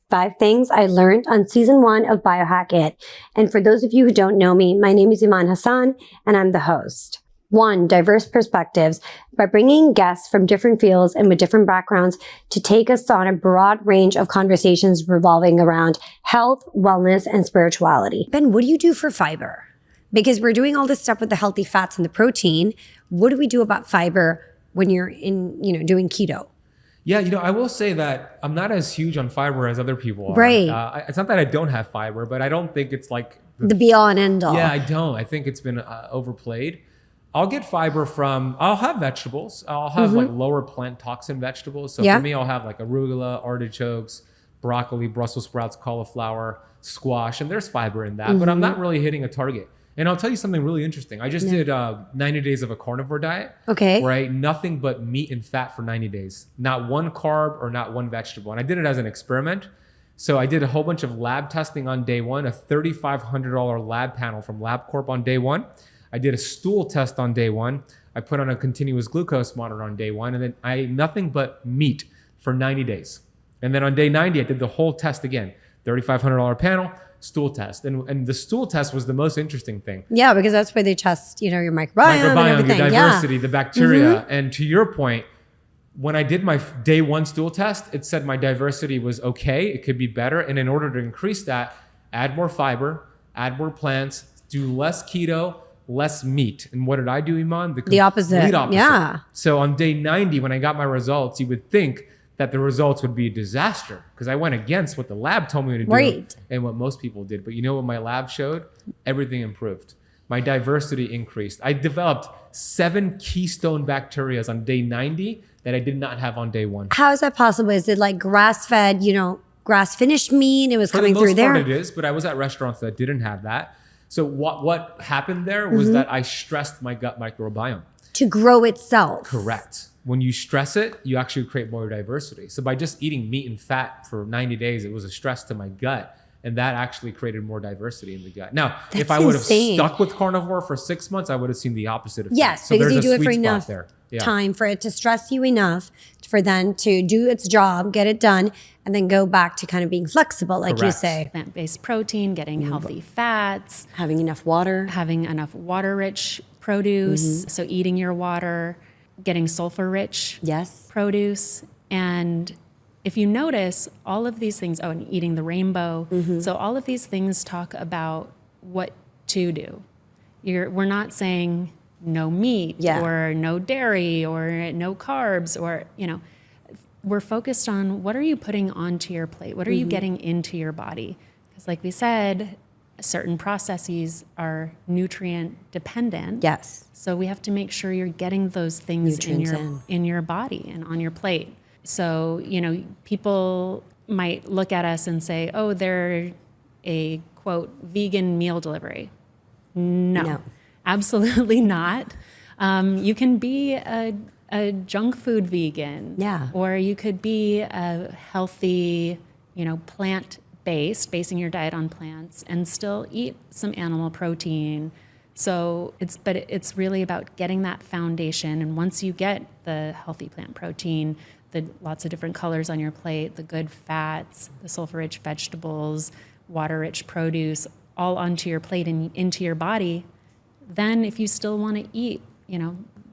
5 things I learned on season 1 of Biohack-it. And for those of you who don't know me, my name is Iman Hasan and I'm the host. 1, diverse perspectives. By bringing guests from different fields and with different backgrounds to take us on a broad range of conversations revolving around health, wellness, and spirituality. Ben, what do you do for fiber? Because we're doing all this stuff with the healthy fats and the protein. What do we do about fiber when you're doing keto? Yeah, I will say that I'm not as huge on fiber as other people are. Right. It's not that I don't have fiber, but I don't think it's like the be all and end all. Yeah, I don't. I think it's been overplayed. I'll get fiber I'll have vegetables. I'll have like lower plant toxin vegetables. So for me, I'll have like arugula, artichokes, broccoli, Brussels sprouts, cauliflower, squash, and there's fiber in that, but I'm not really hitting a target. And I'll tell you something really interesting. I just did 90 days of a carnivore diet. Okay. Where I ate nothing but meat and fat for 90 days. Not one carb or not one vegetable. And I did it as an experiment. So I did a whole bunch of lab testing on day 1, a $3,500 lab panel from LabCorp on day 1. I did a stool test on day 1. I put on a continuous glucose monitor on day 1. And then I ate nothing but meat for 90 days. And then on day 90, I did the whole test again. $3,500 panel. Stool test. And the stool test was the most interesting thing. Yeah, because that's where they test, your microbiome and everything. Your diversity, the bacteria. And to your point, when I did my day 1 stool test, it said my diversity was okay. It could be better. And in order to increase that, add more fiber, add more plants, do less keto, less meat. And what did I do, Iman? The opposite. Yeah. So on day 90, when I got my results, you would think that the results would be a disaster because I went against what the lab told me to do and what most people did. But you know what my lab showed? Everything improved. My diversity increased. I developed 7 keystone bacteria on day 90 that I did not have on day 1. How is that possible? Is it like grass-fed, grass-finished meat? It was coming through there? For the most part it is, but I was at restaurants that didn't have that. So what happened there was that I stressed my gut microbiome. To grow itself. Correct. When you stress it, you actually create more diversity. So by just eating meat and fat for 90 days, it was a stress to my gut. And that actually created more diversity in the gut. Now, if I would have stuck with carnivore for 6 months, I would have seen the opposite effect. Yes, because you do it for enough time for it to stress you enough for then to do its job, get it done, and then go back to kind of being flexible, like you say. Plant-based protein, getting healthy fats. Having enough water. Having enough water-rich produce. So eating your water. Getting sulfur-rich produce. And if you notice, all of these things, and eating the rainbow. So all of these things talk about what to do. We're not saying no meat or no dairy or no carbs or, we're focused on what are you putting onto your plate? What are you getting into your body? Because like we said, certain processes are nutrient dependent. Yes. So we have to make sure you're getting those things in your body and on your plate. So, people might look at us and say, oh, they're a, quote, vegan meal delivery. No. Absolutely not. You can be a junk food vegan. Yeah. Or you could be a healthy, plant-based, basing your diet on plants, and still eat some animal protein. So it's really about getting that foundation. And once you get the healthy plant protein, the lots of different colors on your plate, the good fats, the sulfur-rich vegetables, water-rich produce, all onto your plate and into your body, then if you still want to eat,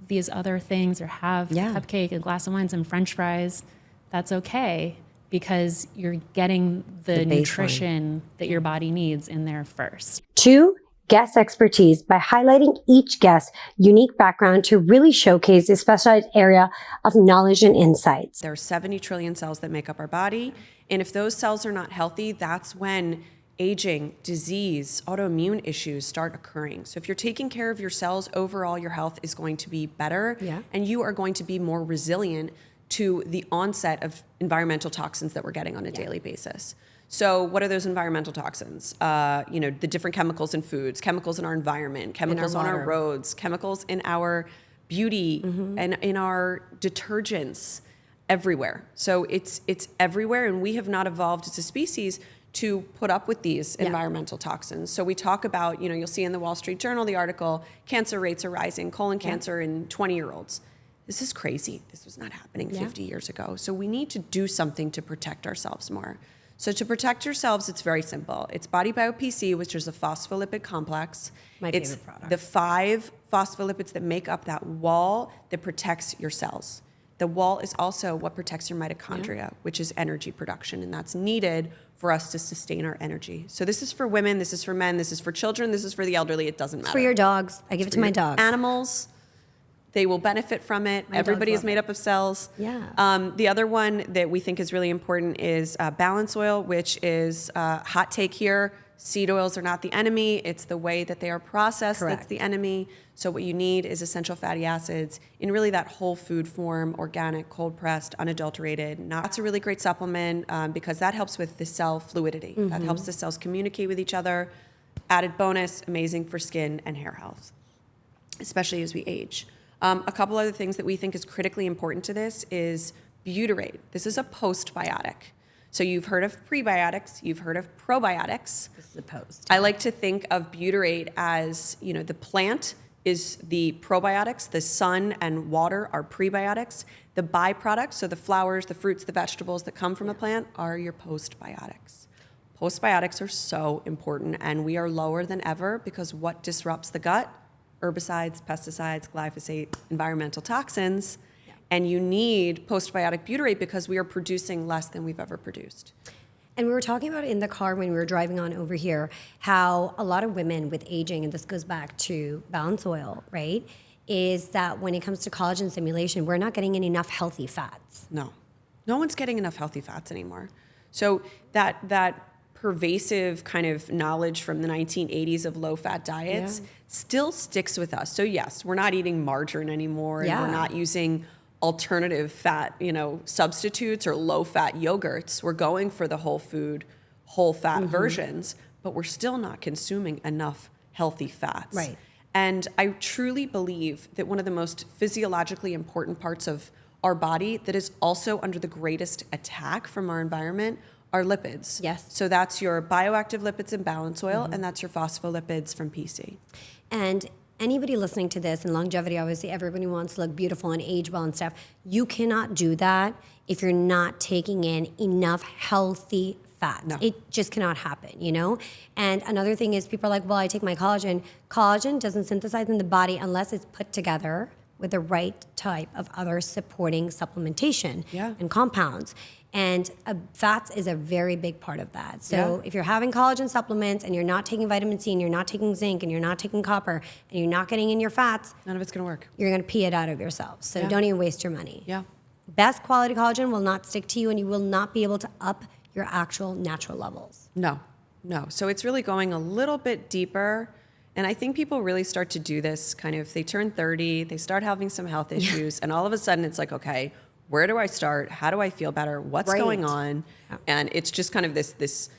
these other things or have a cupcake, a glass of wine, some French fries, that's okay because you're getting the nutrition that your body needs in there first. 2, guest expertise by highlighting each guest's unique background to really showcase a specialized area of knowledge and insights. There are 70 trillion cells that make up our body. And if those cells are not healthy, that's when aging, disease, autoimmune issues start occurring. So if you're taking care of your cells, overall your health is going to be better and you are going to be more resilient to the onset of environmental toxins that we're getting on a daily basis. So what are those environmental toxins? The different chemicals in foods, chemicals in our environment, chemicals on our roads, chemicals in our beauty and in our detergents everywhere. So it's everywhere, and we have not evolved as a species to put up with these environmental toxins. So we talk about, you'll see in the Wall Street Journal, the article, cancer rates are rising, colon cancer in 20-year-olds. This is crazy. This was not happening 50 years ago. So we need to do something to protect ourselves more. So to protect yourselves, it's very simple. It's Body Bio PC, which is a phospholipid complex. My it's favorite product. the 5 phospholipids that make up that wall that protects your cells. The wall is also what protects your mitochondria, which is energy production, and that's needed for us to sustain our energy. So this is for women, this is for men, this is for children, this is for the elderly, it doesn't matter. For your dogs. I give it to my dogs. Animals, they will benefit from it. Everybody is made up of cells. Yeah. The other one that we think is really important is balance oil, which is hot take here. Seed oils are not the enemy. It's the way that they are processed that's the enemy. So what you need is essential fatty acids in really that whole food form, organic, cold pressed, unadulterated. That's a really great supplement because that helps with the cell fluidity. That helps the cells communicate with each other. Added bonus, amazing for skin and hair health, especially as we age. A couple other things that we think is critically important to this is butyrate. This is a postbiotic. So you've heard of prebiotics, you've heard of probiotics. This is a post. I like to think of butyrate as, the plant is the probiotics, the sun and water are prebiotics. The byproducts, so the flowers, the fruits, the vegetables that come from a plant are your postbiotics. Postbiotics are so important, and we are lower than ever because what disrupts the gut? Herbicides, pesticides, glyphosate, environmental toxins. And you need postbiotic butyrate because we are producing less than we've ever produced. And we were talking about it in the car when we were driving on over here, how a lot of women with aging, and this goes back to balance oil, right, is that when it comes to collagen stimulation, we're not getting in enough healthy fats. No one's getting enough healthy fats anymore. So that pervasive kind of knowledge from the 1980s of low-fat diets still sticks with us. So yes, we're not eating margarine anymore, and we're not using alternative fat, substitutes or low-fat yogurts. We're going for the whole food, whole-fat versions, but we're still not consuming enough healthy fats. Right. And I truly believe that one of the most physiologically important parts of our body that is also under the greatest attack from our environment are lipids. Yes. So that's your bioactive lipids in balance oil, and that's your phospholipids from PC. And anybody listening to this, and longevity, obviously everybody wants to look beautiful and age well and stuff. You cannot do that if you're not taking in enough healthy fats. No. It just cannot happen, And another thing is people are like, well, I take my collagen. Collagen doesn't synthesize in the body unless it's put together with the right type of other supporting supplementation and compounds. And fats is a very big part of that. So if you're having collagen supplements and you're not taking vitamin C and you're not taking zinc and you're not taking copper and you're not getting in your fats, none of it's going to work. You're going to pee it out of yourself. So don't even waste your money. Yeah. Best quality collagen will not stick to you, and you will not be able to up your actual natural levels. No. So it's really going a little bit deeper. And I think people really start to do this kind of, they turn 30, they start having some health issues, and all of a sudden it's like, okay, where do I start? How do I feel better? What's going on? And it's just kind of this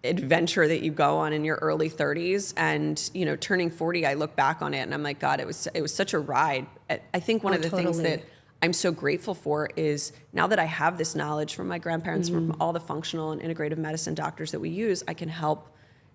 adventure that you go on in your early 30s. And, turning 40, I look back on it and I'm like, God, it was such a ride. I think one of the things that I'm so grateful for is now that I have this knowledge from my grandparents, from all the functional and integrative medicine doctors that we use, I can help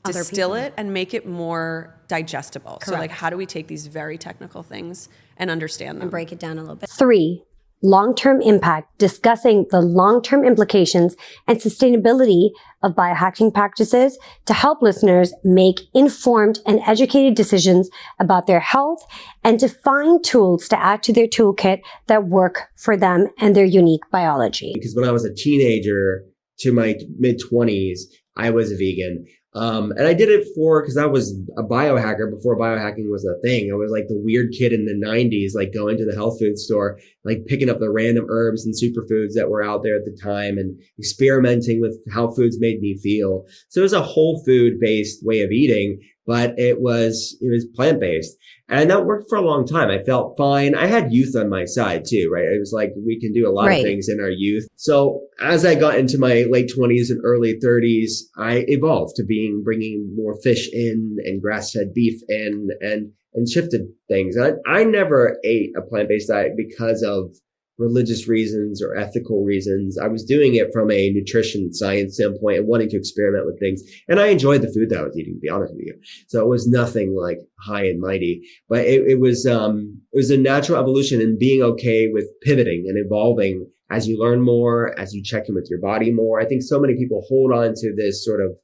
distill it and make it more digestible. Correct. So like, how do we take these very technical things and understand them? And break it down a little bit. 3, long-term impact, discussing the long-term implications and sustainability of biohacking practices to help listeners make informed and educated decisions about their health and to find tools to add to their toolkit that work for them and their unique biology. Because when I was a teenager to my mid-20s, I was a vegan. And I did it because I was a biohacker before biohacking was a thing. I was like the weird kid in the 90s, like going to the health food store, like picking up the random herbs and superfoods that were out there at the time and experimenting with how foods made me feel. So it was a whole food based way of eating, but it was plant-based. And that worked for a long time. I felt fine. I had youth on my side too, right? It was like, we can do a lot of things in our youth. So as I got into my late 20s and early 30s, I evolved to bringing more fish in and grass-fed beef in and shifted things. I never ate a plant-based diet because of religious reasons or ethical reasons. I was doing it from a nutrition science standpoint and wanting to experiment with things. And I enjoyed the food that I was eating, to be honest with you. So it was nothing like high and mighty, but it was a natural evolution and being okay with pivoting and evolving as you learn more, as you check in with your body more. I think so many people hold on to this sort of,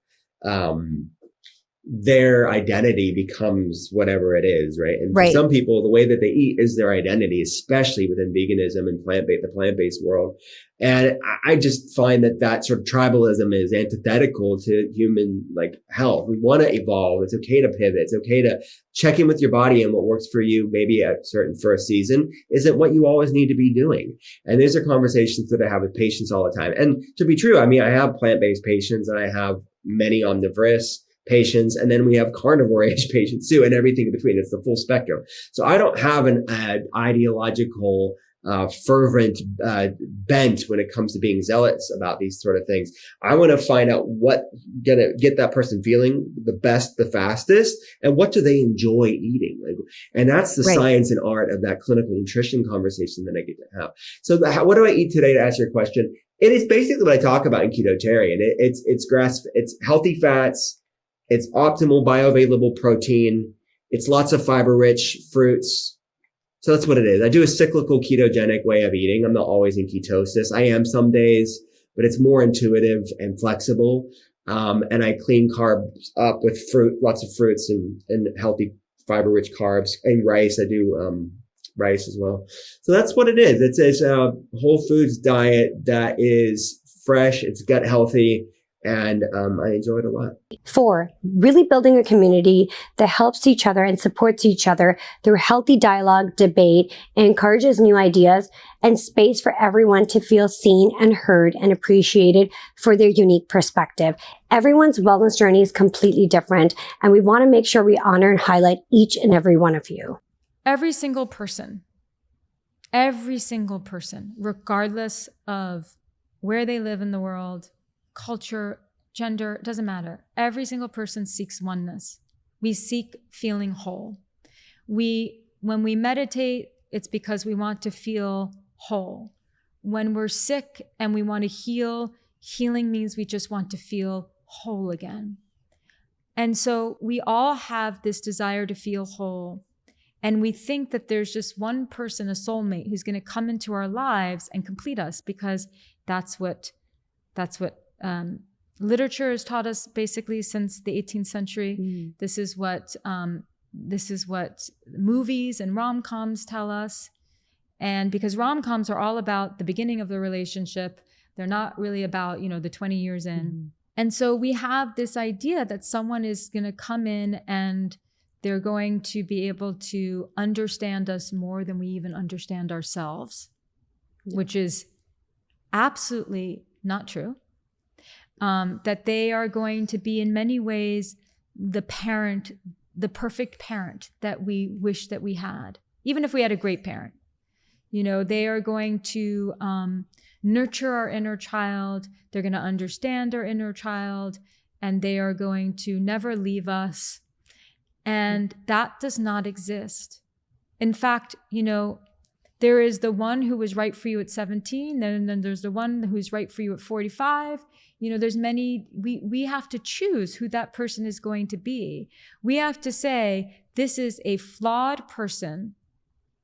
their identity becomes whatever it is, right? And for some people, the way that they eat is their identity, especially within veganism and the plant-based world. And I just find that sort of tribalism is antithetical to human like health. We want to evolve. It's okay to pivot. It's okay to check in with your body, and what works for you maybe for a season isn't what you always need to be doing. And these are conversations that I have with patients all the time. And to be true, I mean, I have plant-based patients and I have many omnivorous patients, and then we have carnivore-age patients too, and everything in between. It's the full spectrum. So I don't have an ideological, fervent bent when it comes to being zealous about these sort of things. I want to find out what gonna get that person feeling the best, the fastest, and what do they enjoy eating. And that's the science and art of that clinical nutrition conversation that I get to have. So what do I eat today, to answer your question? It is basically what I talk about in Ketotarian. It's healthy fats. It's optimal bioavailable protein. It's lots of fiber-rich fruits. So that's what it is. I do a cyclical ketogenic way of eating. I'm not always in ketosis. I am some days, but it's more intuitive and flexible. And I clean carbs up with fruit, lots of fruits and healthy fiber-rich carbs, and rice. I do rice as well. So that's what it is. It's a whole foods diet that is fresh. It's gut healthy. And I enjoy it a lot. 4, really building a community that helps each other and supports each other through healthy dialogue, debate, and encourages new ideas, and space for everyone to feel seen and heard and appreciated for their unique perspective. Everyone's wellness journey is completely different, and we want to make sure we honor and highlight each and every one of you. Every single person, regardless of where they live in the world, culture, gender, doesn't matter. Every single person seeks oneness. We seek feeling whole. When we meditate, it's because we want to feel whole. When we're sick and we want to heal, healing means we just want to feel whole again. And so we all have this desire to feel whole. And we think that there's just one person, a soulmate, who's going to come into our lives and complete us, because that's what literature has taught us basically since the 18th century. This is what movies and rom-coms tell us. And because rom-coms are all about the beginning of the relationship, they're not really about, the 20 years in. And so we have this idea that someone is going to come in and they're going to be able to understand us more than we even understand ourselves, which is absolutely not true. That they are going to be in many ways the perfect parent that we wish that we had, even if we had a great parent. They are going to nurture our inner child. They're going to understand our inner child, and they are going to never leave us. And that does not exist. In fact, there is the one who was right for you at 17, then there's the one who's right for you at 45. There's many, we have to choose who that person is going to be. We have to say, this is a flawed person,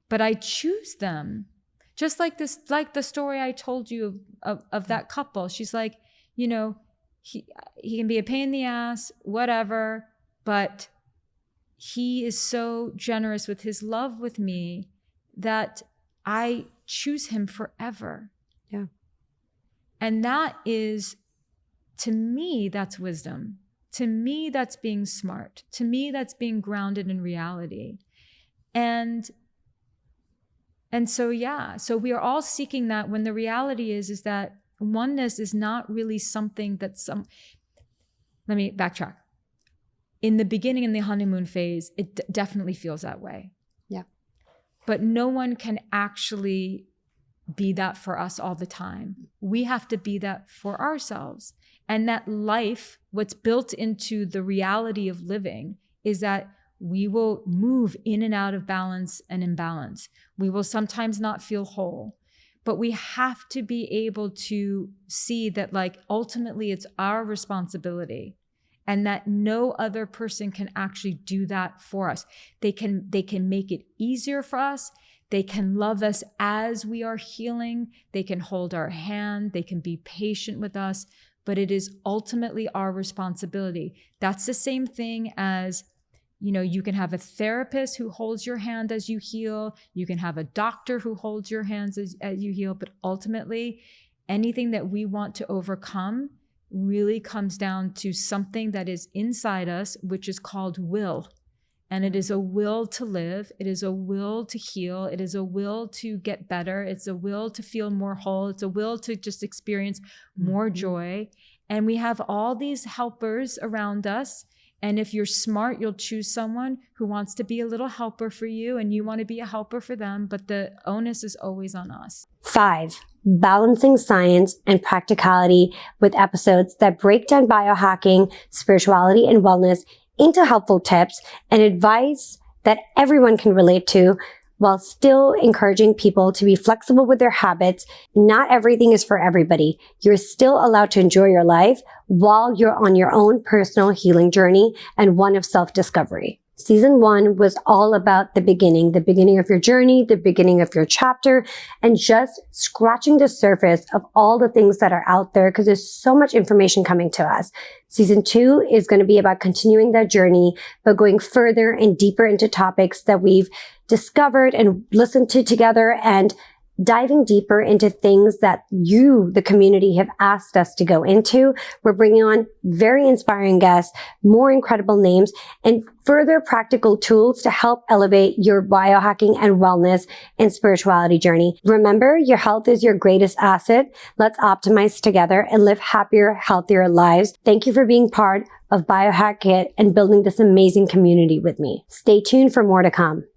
but I choose them. Just like the story I told you of that couple. She's like, he can be a pain in the ass, whatever, but he is so generous with his love with me that I choose him forever. Yeah. And that is, to me, that's wisdom. To me, that's being smart. To me, that's being grounded in reality. And so, so we are all seeking that, when the reality is that oneness is not really something that let me backtrack. In the beginning, in the honeymoon phase, it definitely feels that way. Yeah. But no one can actually be that for us all the time. We have to be that for ourselves. And that life, what's built into the reality of living, is that we will move in and out of balance and imbalance. We will sometimes not feel whole, but we have to be able to see that, ultimately it's our responsibility, and that no other person can actually do that for us. They can make it easier for us. They can love us as we are healing. They can hold our hand. They can be patient with us, but it is ultimately our responsibility. That's the same thing as, you can have a therapist who holds your hand as you heal. You can have a doctor who holds your hands as you heal. But ultimately, anything that we want to overcome really comes down to something that is inside us, which is called will. And it is a will to live. It is a will to heal. It is a will to get better. It's a will to feel more whole. It's a will to just experience more joy. And we have all these helpers around us. And if you're smart, you'll choose someone who wants to be a little helper for you, and you want to be a helper for them. But the onus is always on us. 5, balancing science and practicality with episodes that break down biohacking, spirituality, and wellness into helpful tips and advice that everyone can relate to, while still encouraging people to be flexible with their habits. Not everything is for everybody. You're still allowed to enjoy your life while you're on your own personal healing journey and one of self-discovery. Season 1 was all about the beginning of your journey, the beginning of your chapter, and just scratching the surface of all the things that are out there, because there's so much information coming to us. Season 2 is going to be about continuing that journey, but going further and deeper into topics that we've discovered and listened to together, and diving deeper into things that you, the community, have asked us to go into. We're bringing on very inspiring guests, more incredible names, and further practical tools to help elevate your biohacking and wellness and spirituality journey. Remember, your health is your greatest asset. Let's optimize together and live happier, healthier lives. Thank you for being part of Biohack-it and building this amazing community with me. Stay tuned for more to come.